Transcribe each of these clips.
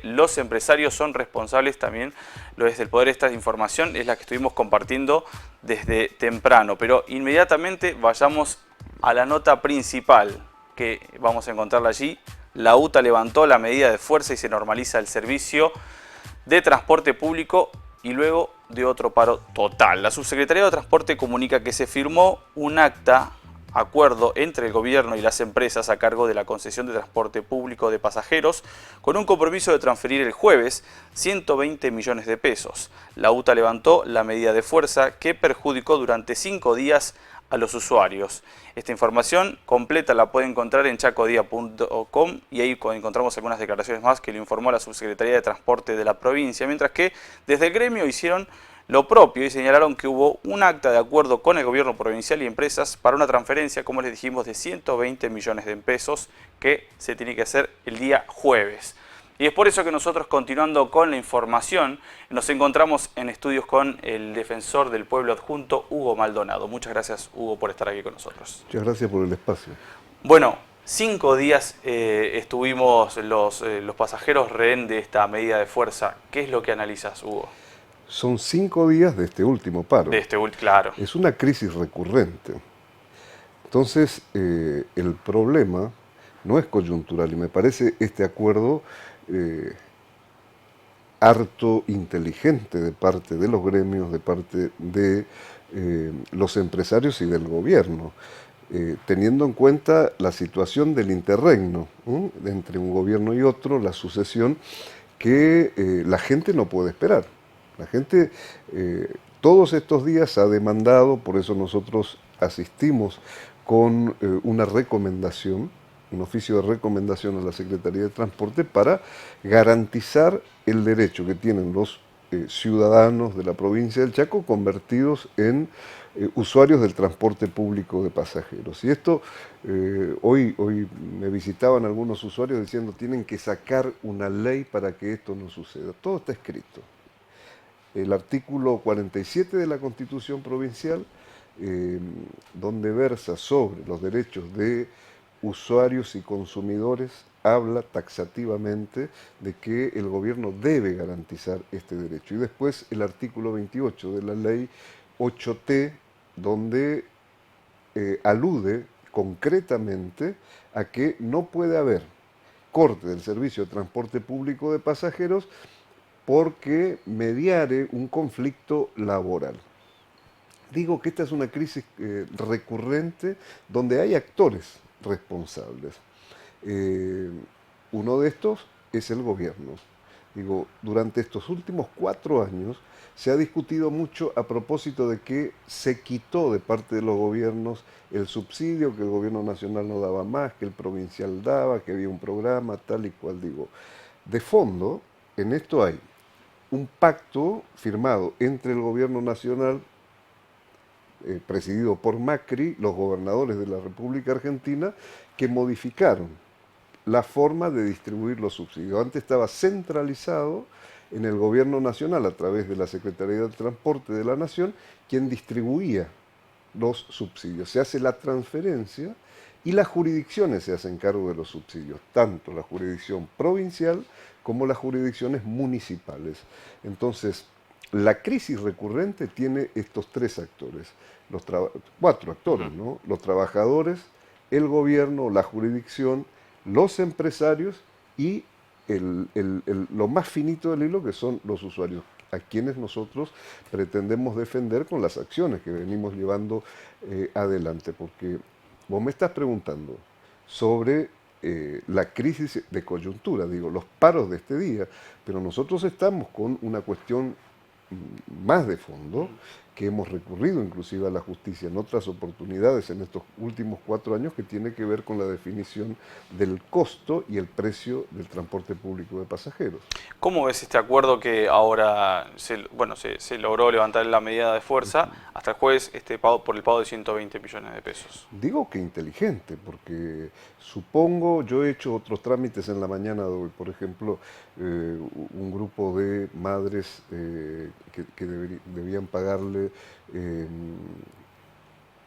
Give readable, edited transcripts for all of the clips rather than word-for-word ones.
Los empresarios son responsables también, lo desde el poder. Esta información es la que estuvimos compartiendo desde temprano, pero inmediatamente vayamos a la nota principal que vamos a encontrarla allí. La UTA levantó la medida de fuerza y se normaliza el servicio de transporte público y luego de otro paro total. La Subsecretaría de Transporte comunica que se firmó un acuerdo entre el gobierno y las empresas a cargo de la concesión de transporte público de pasajeros con un compromiso de transferir el jueves 120 millones de pesos. La UTA levantó la medida de fuerza que perjudicó durante 5 días a los usuarios. Esta información completa la puede encontrar en chacodia.com y ahí encontramos algunas declaraciones más que lo informó la Subsecretaría de Transporte de la provincia, mientras que desde el gremio hicieron lo propio y señalaron que hubo un acta de acuerdo con el gobierno provincial y empresas para una transferencia, como les dijimos, de 120 millones de pesos que se tiene que hacer el día jueves. Y es por eso que nosotros, continuando con la información, nos encontramos en estudios con el defensor del pueblo adjunto, Hugo Maldonado. Muchas gracias, Hugo, por estar aquí con nosotros. Muchas gracias por el espacio. Bueno, 5 días estuvimos los pasajeros rehén de esta medida de fuerza. ¿Qué es lo que analizas, Hugo? Son 5 días de este último paro. Claro. Es una crisis recurrente. Entonces, el problema no es coyuntural y me parece este acuerdo harto inteligente de parte de los gremios, de parte de los empresarios y del gobierno, teniendo en cuenta la situación del interregno, entre un gobierno y otro, la sucesión que la gente no puede esperar. La gente todos estos días ha demandado, por eso nosotros asistimos con una recomendación, un oficio de recomendación a la Secretaría de Transporte para garantizar el derecho que tienen los ciudadanos de la provincia del Chaco convertidos en usuarios del transporte público de pasajeros. Y esto, hoy me visitaban algunos usuarios diciendo tienen que sacar una ley para que esto no suceda. Todo está escrito. El artículo 47 de la Constitución Provincial, donde versa sobre los derechos de usuarios y consumidores, habla taxativamente de que el gobierno debe garantizar este derecho. Y después el artículo 28 de la ley 8T, donde alude concretamente a que no puede haber corte del servicio de transporte público de pasajeros porque mediare un conflicto laboral. Digo que esta es una crisis recurrente donde hay actores responsables. Uno de estos es el gobierno. Digo, durante estos últimos 4 años se ha discutido mucho a propósito de que se quitó de parte de los gobiernos el subsidio, que el gobierno nacional no daba más, que el provincial daba, que había un programa, tal y cual. Digo, de fondo, en esto hay un pacto firmado entre el gobierno nacional, presidido por Macri, los gobernadores de la República Argentina, que modificaron la forma de distribuir los subsidios. Antes estaba centralizado en el gobierno nacional a través de la Secretaría de Transporte de la Nación, quien distribuía los subsidios. Se hace la transferencia y las jurisdicciones se hacen cargo de los subsidios, tanto la jurisdicción provincial como las jurisdicciones municipales. Entonces, la crisis recurrente tiene estos 3 actores, 4 actores, ¿no? Los trabajadores, el gobierno, la jurisdicción, los empresarios y lo más finito del hilo, que son los usuarios, a quienes nosotros pretendemos defender con las acciones que venimos llevando adelante. Porque vos me estás preguntando sobre la crisis de coyuntura, digo, los paros de este día, pero nosotros estamos con una cuestión más de fondo, que hemos recurrido inclusive a la justicia en otras oportunidades en estos últimos 4 años, que tiene que ver con la definición del costo y el precio del transporte público de pasajeros. ¿Cómo ves este acuerdo que ahora se logró levantar la medida de fuerza hasta el jueves por el pago de 120 millones de pesos? Digo que inteligente, porque supongo, yo he hecho otros trámites en la mañana de hoy, por ejemplo, un grupo de madres que debían pagarle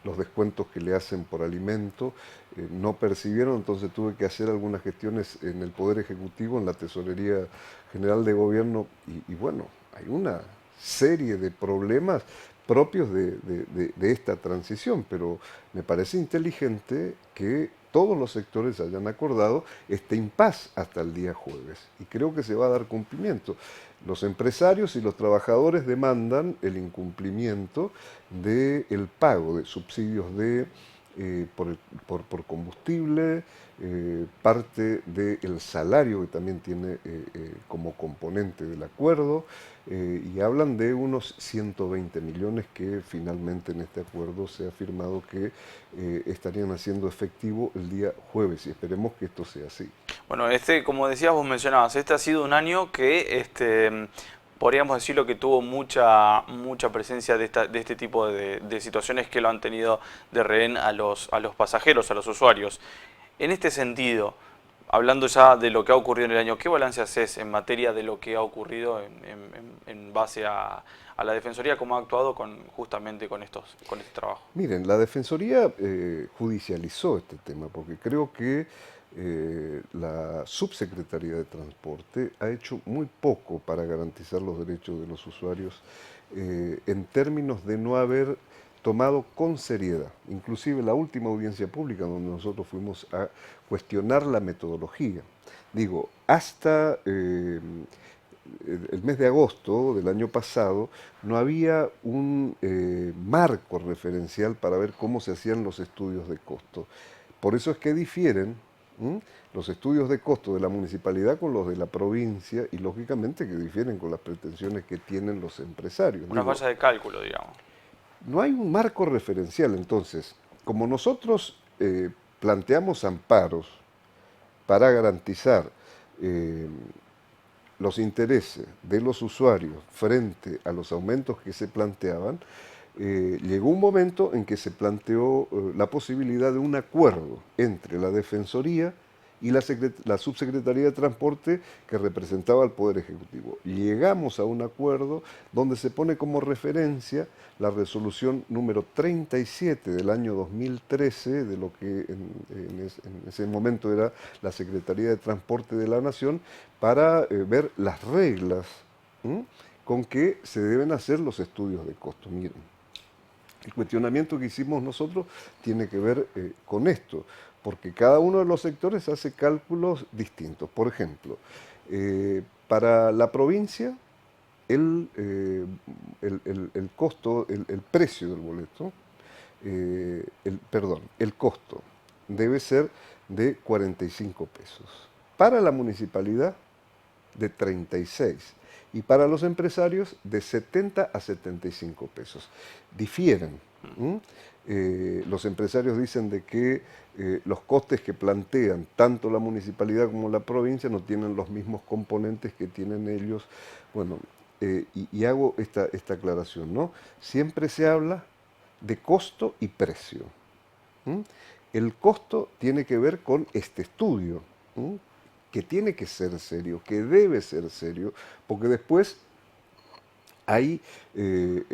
los descuentos que le hacen por alimento, no percibieron, entonces tuve que hacer algunas gestiones en el Poder Ejecutivo, en la Tesorería General de Gobierno, y bueno, hay una serie de problemas propios de esta transición, pero me parece inteligente que todos los sectores hayan acordado este impas hasta el día jueves, y creo que se va a dar cumplimiento. Los empresarios y los trabajadores demandan el incumplimiento del pago de subsidios por combustible, parte del salario que también tiene como componente del acuerdo, y hablan de unos 120 millones que finalmente en este acuerdo se ha firmado que estarían haciendo efectivo el día jueves, y esperemos que esto sea así. Bueno, como decías, vos mencionabas, este ha sido un año que podríamos decirlo que tuvo mucha presencia de este tipo de situaciones que lo han tenido de rehén a los pasajeros, a los usuarios. En este sentido, hablando ya de lo que ha ocurrido en el año, ¿qué balance haces en materia de lo que ha ocurrido en base a la Defensoría, cómo ha actuado justamente con este trabajo? Miren, la Defensoría judicializó este tema porque creo que la Subsecretaría de Transporte ha hecho muy poco para garantizar los derechos de los usuarios en términos de no haber tomado con seriedad, inclusive la última audiencia pública donde nosotros fuimos a cuestionar la metodología. Digo, hasta el mes de agosto del año pasado no había un marco referencial para ver cómo se hacían los estudios de costo. Por eso es que difieren los estudios de costo de la municipalidad con los de la provincia, y lógicamente que difieren con las pretensiones que tienen los empresarios. Una falla de cálculo, digamos. No hay un marco referencial, entonces, como nosotros planteamos amparos para garantizar los intereses de los usuarios frente a los aumentos que se planteaban, llegó un momento en que se planteó la posibilidad de un acuerdo entre la Defensoría y la Subsecretaría de Transporte, que representaba al Poder Ejecutivo. Llegamos a un acuerdo donde se pone como referencia la resolución número 37 del año 2013, de lo que en ese momento era la Secretaría de Transporte de la Nación, para ver las reglas con que se deben hacer los estudios de costo. Miren, el cuestionamiento que hicimos nosotros tiene que ver con esto, porque cada uno de los sectores hace cálculos distintos. Por ejemplo, para la provincia, el costo, el precio del boleto, el costo debe ser de 45 pesos. Para la municipalidad, de 36, y para los empresarios de 70 a 75 pesos. Difieren. Los empresarios dicen de que los costes que plantean tanto la municipalidad como la provincia no tienen los mismos componentes que tienen ellos. Bueno, y hago esta aclaración, ¿no? Siempre se habla de costo y precio. El costo tiene que ver con este estudio, que tiene que ser serio, que debe ser serio, porque después ahí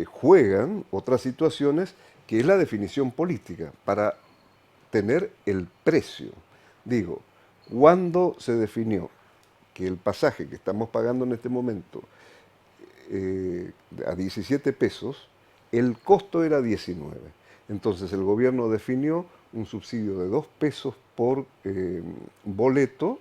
juegan otras situaciones, que es la definición política, para tener el precio. Digo, ¿cuándo se definió que el pasaje que estamos pagando en este momento a 17 pesos, el costo era 19? Entonces el gobierno definió un subsidio de 2 pesos por boleto,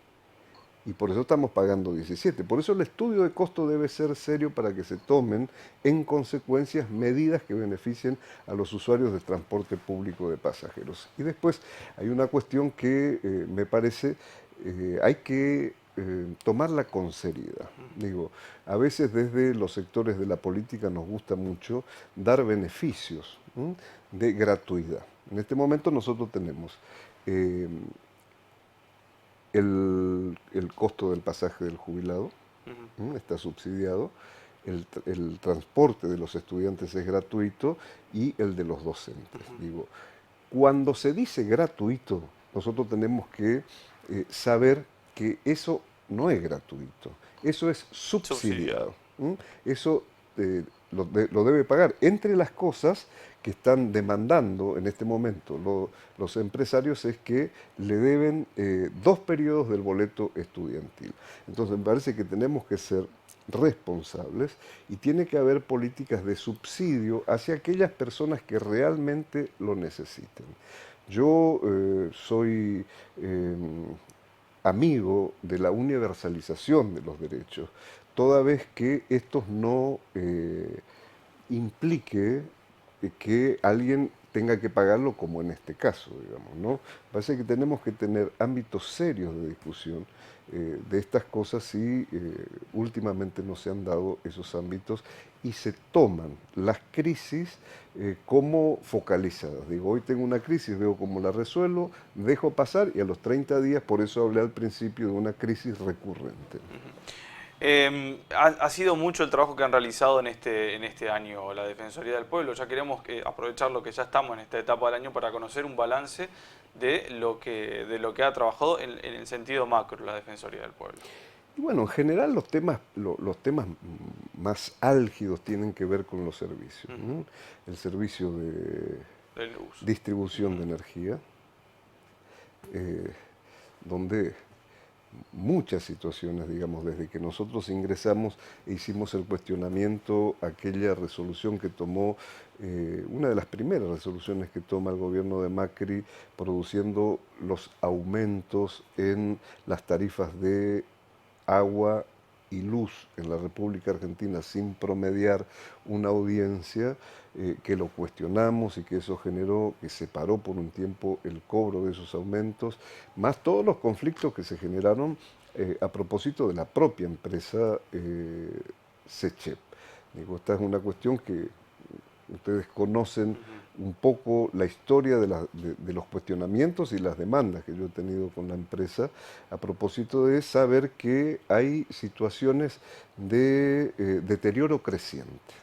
y por eso estamos pagando 17. Por eso el estudio de costo debe ser serio, para que se tomen en consecuencias medidas que beneficien a los usuarios del transporte público de pasajeros. Y después hay una cuestión que me parece hay que tomarla con seriedad. Digo, a veces desde los sectores de la política nos gusta mucho dar beneficios de gratuidad. En este momento nosotros tenemos el costo del pasaje del jubilado, está subsidiado, el transporte de los estudiantes es gratuito, y el de los docentes. Digo, cuando se dice gratuito, nosotros tenemos que saber que eso no es gratuito, eso es subsidiado. Eso lo debe pagar. Entre las cosas que están demandando en este momento los empresarios es que le deben 2 periodos del boleto estudiantil. Entonces me parece que tenemos que ser responsables y tiene que haber políticas de subsidio hacia aquellas personas que realmente lo necesiten. Yo soy amigo de la universalización de los derechos, toda vez que estos no implique que alguien tenga que pagarlo como en este caso, digamos, ¿no? Parece que tenemos que tener ámbitos serios de discusión de estas cosas y últimamente no se han dado esos ámbitos y se toman las crisis como focalizadas. Digo, hoy tengo una crisis, veo cómo la resuelvo, dejo pasar y a los 30 días, por eso hablé al principio de una crisis recurrente. Ha sido mucho el trabajo que han realizado en este año la Defensoría del Pueblo. Ya queremos aprovechar lo que ya estamos en esta etapa del año para conocer un balance de lo que ha trabajado en el sentido macro la Defensoría del Pueblo. Y bueno, en general los temas más álgidos tienen que ver con los servicios, ¿no? El servicio de De luz. distribución de energía, donde muchas situaciones, digamos, desde que nosotros ingresamos e hicimos el cuestionamiento, aquella resolución que tomó, una de las primeras resoluciones que toma el gobierno de Macri, produciendo los aumentos en las tarifas de agua y luz en la República Argentina sin promediar una audiencia, que lo cuestionamos y que eso generó, que se paró por un tiempo el cobro de esos aumentos, más todos los conflictos que se generaron a propósito de la propia empresa SECHEP. Digo, esta es una cuestión que ustedes conocen un poco la historia de los cuestionamientos y las demandas que yo he tenido con la empresa a propósito de saber que hay situaciones de deterioro creciente.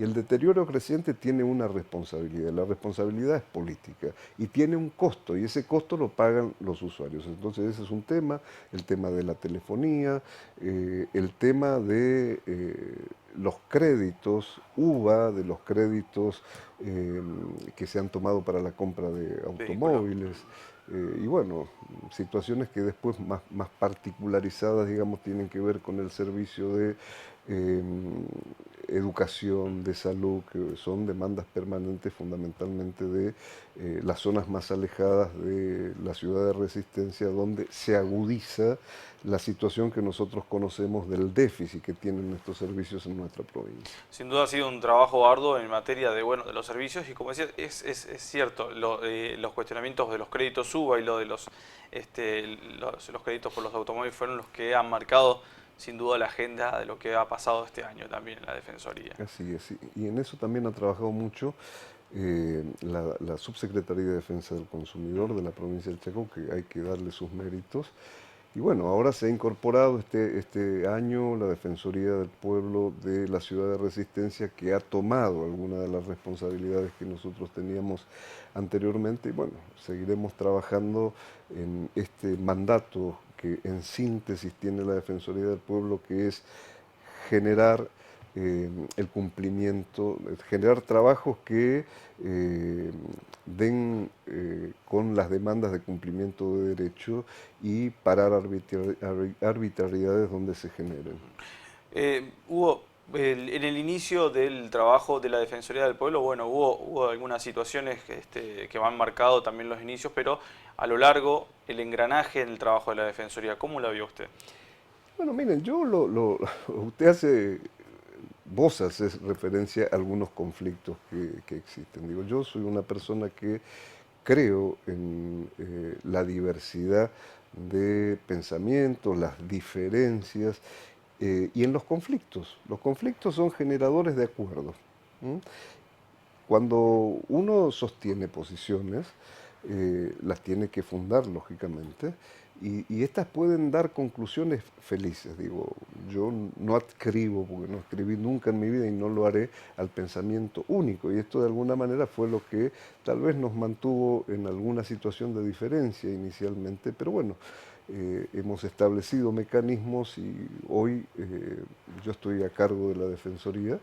Y el deterioro creciente tiene una responsabilidad, la responsabilidad es política y tiene un costo y ese costo lo pagan los usuarios. Entonces ese es un tema, el tema de la telefonía, el tema de los créditos, UVA, de los créditos que se han tomado para la compra de Vehículo. automóviles. Y bueno, situaciones que después más particularizadas, digamos, tienen que ver con el servicio de eh, educación, de salud, que son demandas permanentes fundamentalmente de las zonas más alejadas de la ciudad de Resistencia, donde se agudiza la situación que nosotros conocemos del déficit que tienen estos servicios en nuestra provincia. Sin duda ha sido un trabajo arduo en materia de los servicios y como decía, es cierto, los cuestionamientos de los créditos UBA y lo de los créditos por los automóviles fueron los que han marcado sin duda la agenda de lo que ha pasado este año también en la Defensoría. Así es, y en eso también ha trabajado mucho la Subsecretaría de Defensa del Consumidor de la provincia del Chaco, que hay que darle sus méritos. Y bueno, ahora se ha incorporado este año la Defensoría del Pueblo de la Ciudad de Resistencia, que ha tomado algunas de las responsabilidades que nosotros teníamos anteriormente. Y bueno, seguiremos trabajando en este mandato que en síntesis tiene la Defensoría del Pueblo, que es generar el cumplimiento, generar trabajos que den con las demandas de cumplimiento de derecho y parar arbitrariedades donde se generen. Hugo, en el inicio del trabajo de la Defensoría del Pueblo, bueno, hubo algunas situaciones que han marcado también los inicios, pero a lo largo el engranaje en el trabajo de la Defensoría, ¿cómo lo vio usted? Bueno, miren, usted vos haces referencia a algunos conflictos que existen. Digo, yo soy una persona que creo en la diversidad de pensamientos, las diferencias y en los conflictos. Los conflictos son generadores de acuerdos. ¿M? Cuando uno sostiene posiciones, las tiene que fundar, lógicamente, y estas pueden dar conclusiones felices. Digo, yo no adscribo, porque no escribí nunca en mi vida y no lo haré, al pensamiento único, y esto de alguna manera fue lo que tal vez nos mantuvo en alguna situación de diferencia inicialmente, pero bueno, hemos establecido mecanismos y hoy yo estoy a cargo de la Defensoría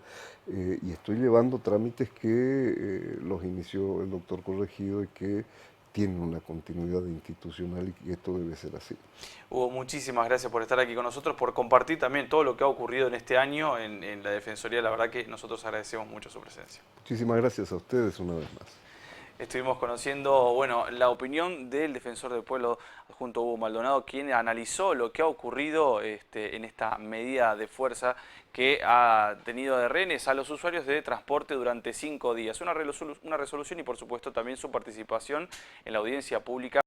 y estoy llevando trámites que los inició el doctor Corregido y que tienen una continuidad institucional y que esto debe ser así. Hugo, muchísimas gracias por estar aquí con nosotros, por compartir también todo lo que ha ocurrido en este año en la Defensoría. La verdad que nosotros agradecemos mucho su presencia. Muchísimas gracias a ustedes una vez más. Estuvimos conociendo, bueno, la opinión del defensor del pueblo junto a Hugo Maldonado, quien analizó lo que ha ocurrido en esta medida de fuerza que ha tenido de rehenes a los usuarios de transporte durante 5 días. Una resolución y por supuesto también su participación en la audiencia pública.